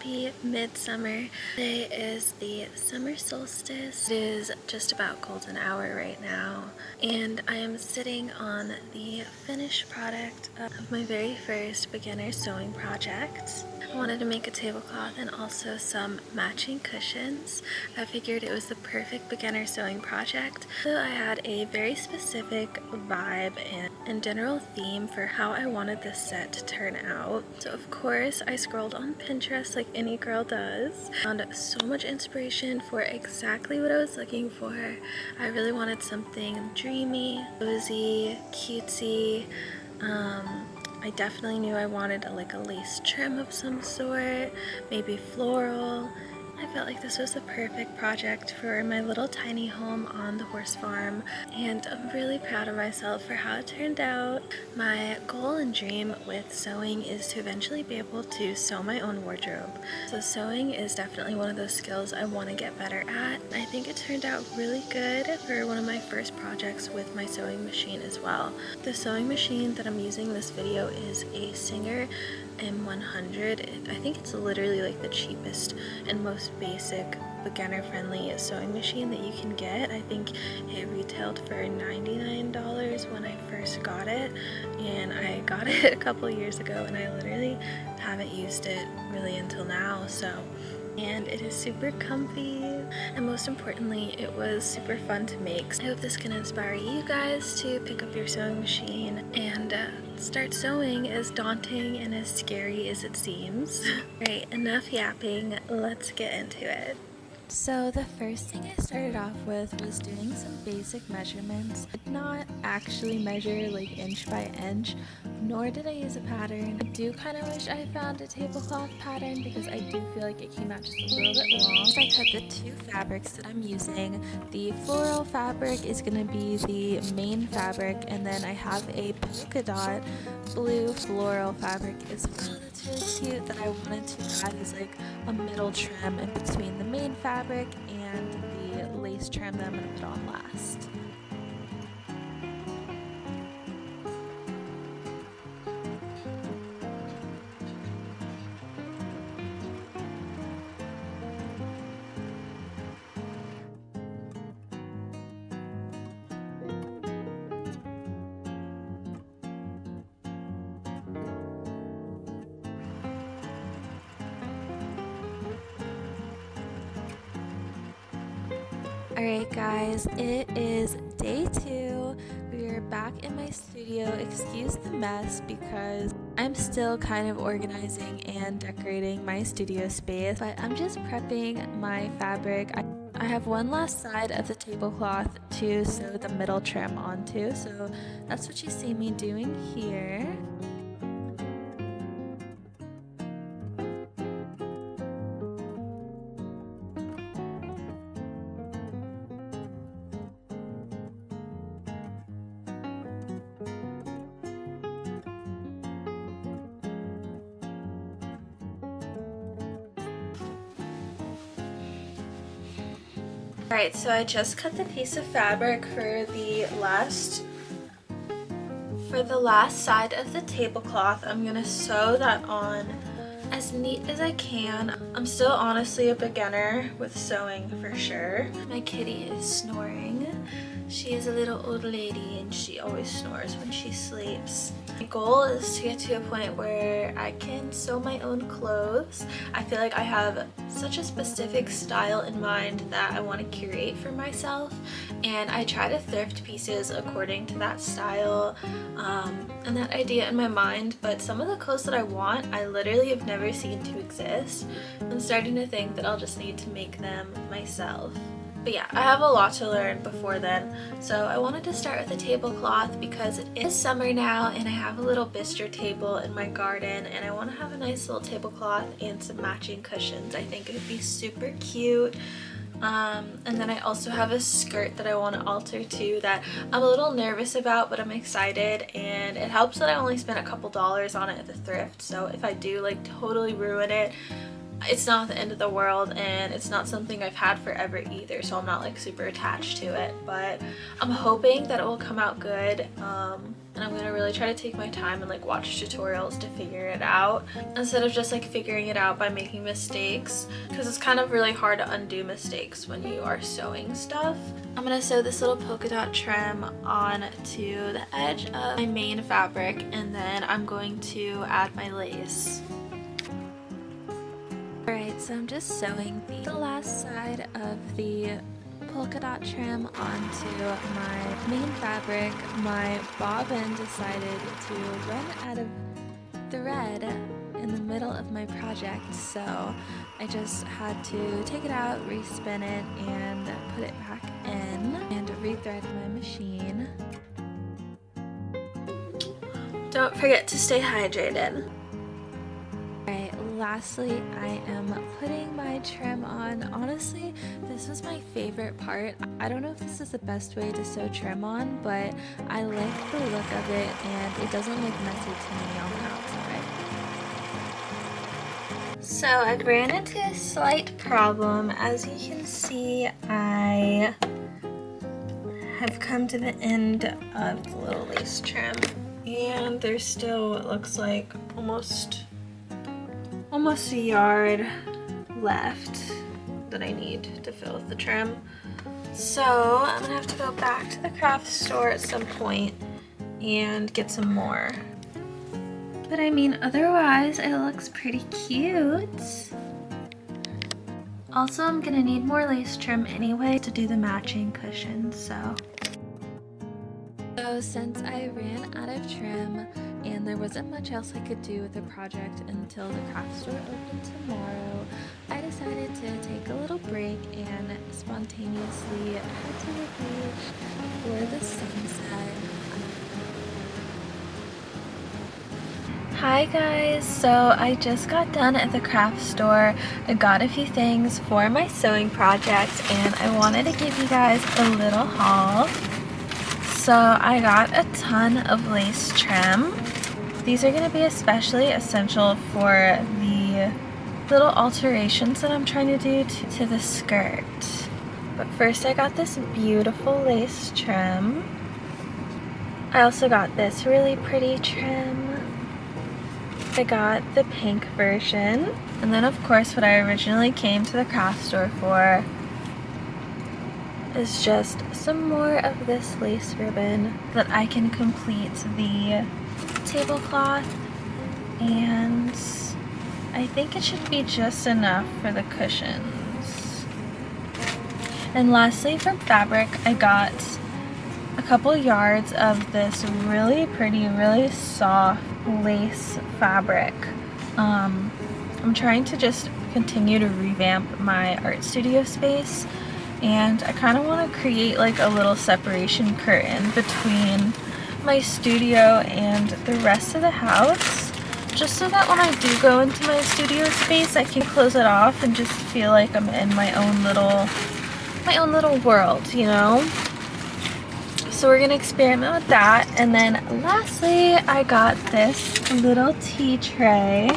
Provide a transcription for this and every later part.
happy midsummer. Today is the summer solstice. It is just about golden hour right now, and I am sitting on the finished product of my very first beginner sewing project. I wanted to make a tablecloth and also some matching cushions. I figured it was the perfect beginner sewing project. So I had a very specific vibe and general theme for how I wanted this set to turn out. So of course I scrolled on Pinterest like any girl does. Found so much inspiration for exactly what I was looking for. I really wanted something dreamy, cozy, cutesy. I definitely knew I wanted a lace trim of some sort, maybe floral. I felt like this was the perfect project for my little tiny home on the horse farm, and I'm really proud of myself for how it turned out. My goal and dream with sewing is to eventually be able to sew my own wardrobe. So sewing is definitely one of those skills I want to get better at. I think it turned out really good for one of my first projects with my sewing machine as well. The sewing machine that I'm using in this video is a Singer M100. I think it's literally like the cheapest and most basic beginner friendly sewing machine that you can get. I think it retailed for $99 when I first got it, and I got it a couple years ago and I literally haven't used it really until now. And it is super comfy, and most importantly it was super fun to make. So I hope this can inspire you guys to pick up your sewing machine and start sewing, as daunting and as scary as it seems. Alright, enough yapping, let's get into it. So the first thing I started off with was doing some basic measurements. I did not actually measure like inch by inch, nor did I use a pattern. I do kind of wish I found a tablecloth pattern because I do feel like it came out just a little bit long. So I cut the two fabrics that I'm using. The floral fabric is going to be the main fabric, and then I have a polka dot blue floral fabric as well. That's really cute that I wanted to add as like a middle trim in between the main fabric and the lace trim that I'm going to put on last. Alright guys, it is day 2. We are back in my studio. Excuse the mess because I'm still kind of organizing and decorating my studio space, but I'm just prepping my fabric. I have one last side of the tablecloth to sew the middle trim onto, so that's what you see me doing here. Alright, so I just cut the piece of fabric for the last side of the tablecloth. I'm gonna sew that on as neat as I can. I'm still honestly a beginner with sewing for sure. My kitty is snoring. She is a little old lady and she always snores when she sleeps. My goal is to get to a point where I can sew my own clothes. I feel like I have such a specific style in mind that I want to curate for myself, and I try to thrift pieces according to that style and that idea in my mind, but some of the clothes that I want I literally have never seen to exist. I'm starting to think that I'll just need to make them myself. But yeah, I have a lot to learn before then, so I wanted to start with a tablecloth because it is summer now and I have a little bistro table in my garden and I want to have a nice little tablecloth and some matching cushions. I think it would be super cute. And then I also have a skirt that I want to alter too that I'm a little nervous about, but I'm excited, and it helps that I only spent a couple dollars on it at the thrift, so if I do like totally ruin it, it's not the end of the world, and it's not something I've had forever either, so I'm not like super attached to it, but I'm hoping that it will come out good. And I'm gonna really try to take my time and like watch tutorials to figure it out instead of just like figuring it out by making mistakes, because it's kind of really hard to undo mistakes when you are sewing stuff. I'm gonna sew this little polka dot trim on to the edge of my main fabric, and then I'm going to add my lace. Alright, so I'm just sewing the last side of the polka dot trim onto my main fabric. My bobbin decided to run out of thread in the middle of my project, so I just had to take it out, respin it, and put it back in and rethread my machine. Don't forget to stay hydrated. Alright, lastly, I am putting my trim on. Honestly, this was my favorite part. I don't know if this is the best way to sew trim on, but I like the look of it, and it doesn't look messy to me on the outside. So I ran into a slight problem. As you can see, I have come to the end of the little lace trim, and there's still, it looks like, almost a yard left that I need to fill with the trim. So I'm gonna have to go back to the craft store at some point and get some more. But I mean, otherwise it looks pretty cute. Also, I'm gonna need more lace trim anyway to do the matching cushions, so since I ran out of trim and there wasn't much else I could do with the project until the craft store opened tomorrow, I decided to take a little break and spontaneously head to the beach for the sunset. Hi guys, so I just got done at the craft store. I got a few things for my sewing project, and I wanted to give you guys a little haul. So I got a ton of lace trim. These are going to be especially essential for the little alterations that I'm trying to do to the skirt. But first I got this beautiful lace trim. I also got this really pretty trim. I got the pink version. And then of course what I originally came to the craft store for is just some more of this lace ribbon that I can complete the tablecloth, and I think it should be just enough for the cushions. And lastly, from fabric, I got a couple yards of this really pretty, really soft lace fabric. I'm trying to just continue to revamp my art studio space, and I kind of want to create like a little separation curtain between my studio and the rest of the house, just so that when I do go into my studio space I can close it off and just feel like I'm in my own little world, you know? So we're gonna experiment with that. And then lastly, I got this little tea tray.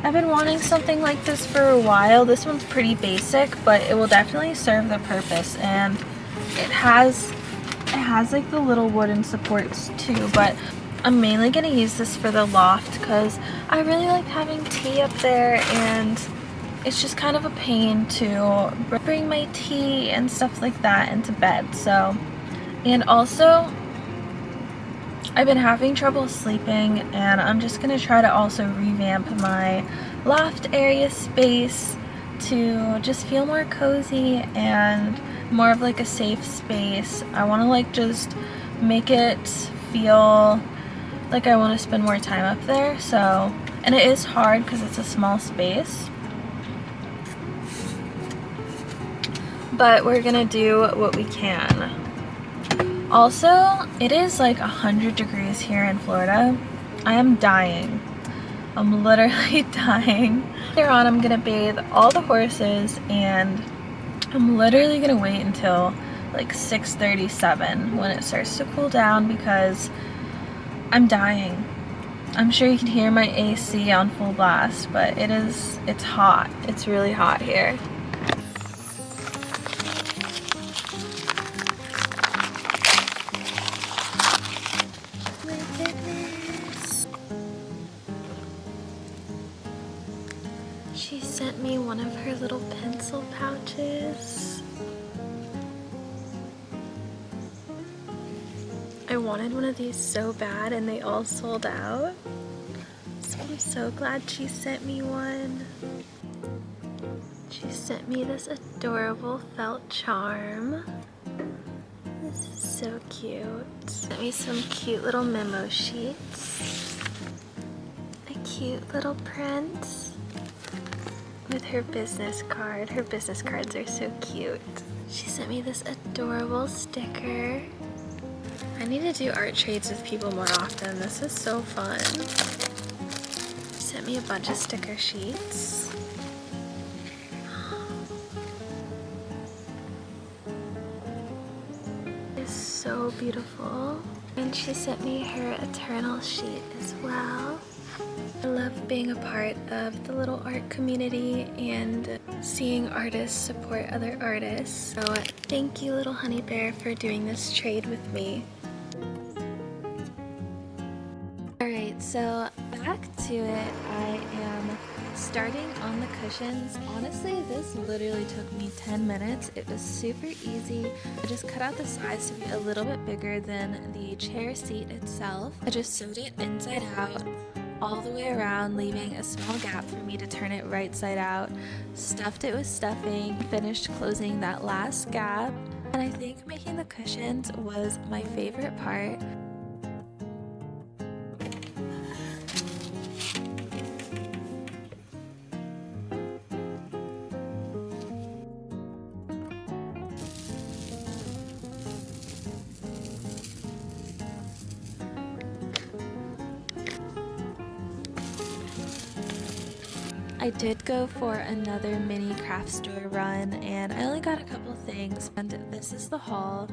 I've been wanting something like this for a while. This one's pretty basic, but it will definitely serve the purpose, and it has like the little wooden supports too, but I'm mainly gonna use this for the loft because I really like having tea up there, and it's just kind of a pain to bring my tea and stuff like that into bed. So, and also I've been having trouble sleeping, and I'm just gonna try to also revamp my loft area space to just feel more cozy and more of like a safe space. I want to like just make it feel like I want to spend more time up there. So, and it is hard because it's a small space, but we're gonna do what we can. Also, it is like 100 degrees here in Florida. I am dying. I'm literally dying. Later on, I'm gonna bathe all the horses, and I'm literally gonna wait until like 6:37 when it starts to cool down because I'm dying. I'm sure you can hear my AC on full blast, but it's hot. It's really hot here. My goodness. She sent me one of her little pencil pouches. I wanted one of these so bad and they all sold out. So I'm so glad she sent me one. She sent me this adorable felt charm. This is so cute. Sent me some cute little memo sheets. A cute little print with her business card. Her business cards are so cute. She sent me this adorable sticker. I need to do art trades with people more often. This is so fun. She sent me a bunch of sticker sheets. It's so beautiful. And she sent me her eternal sheet as well. I love being a part of the little art community and seeing artists support other artists. So thank you, little honey bear, for doing this trade with me. Alright, so back to it. I am starting on the cushions. Honestly, this literally took me 10 minutes. It was super easy. I just cut out the sides to be a little bit bigger than the chair seat itself. I just sewed it inside out all the way around, leaving a small gap for me to turn it right side out. Stuffed it with stuffing, finished closing that last gap, and I think making the cushions was my favorite part. I did go for another mini craft store run and I only got a couple things, and this is the haul.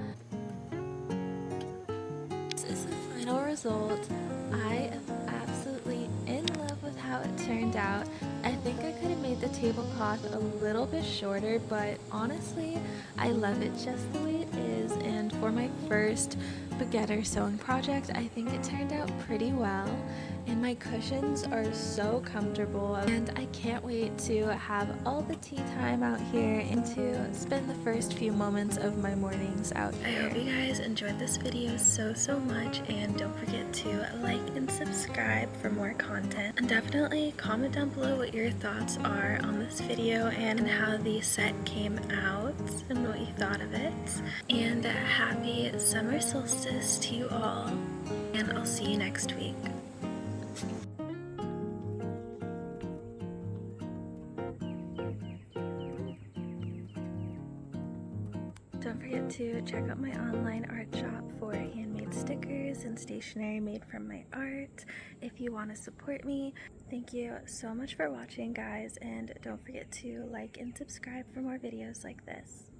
This is the final result. I am absolutely in love with how it turned out. I think I could have made the tablecloth a little bit shorter, but honestly, I love it just the way it is, and for my first beginner sewing project, I think it turned out pretty well. And my cushions are so comfortable, and I can't wait to have all the tea time out here and to spend the first few moments of my mornings out here. I hope you guys enjoyed this video so much, and don't forget to like and subscribe for more content, and definitely comment down below what your thoughts are on this video and how the set came out and what you thought of it. And happy summer solstice to you all, and I'll see you next week. Don't forget to check out my online art shop for handmade stickers and stationery made from my art if you want to support me. Thank you so much for watching, guys, and don't forget to like and subscribe for more videos like this.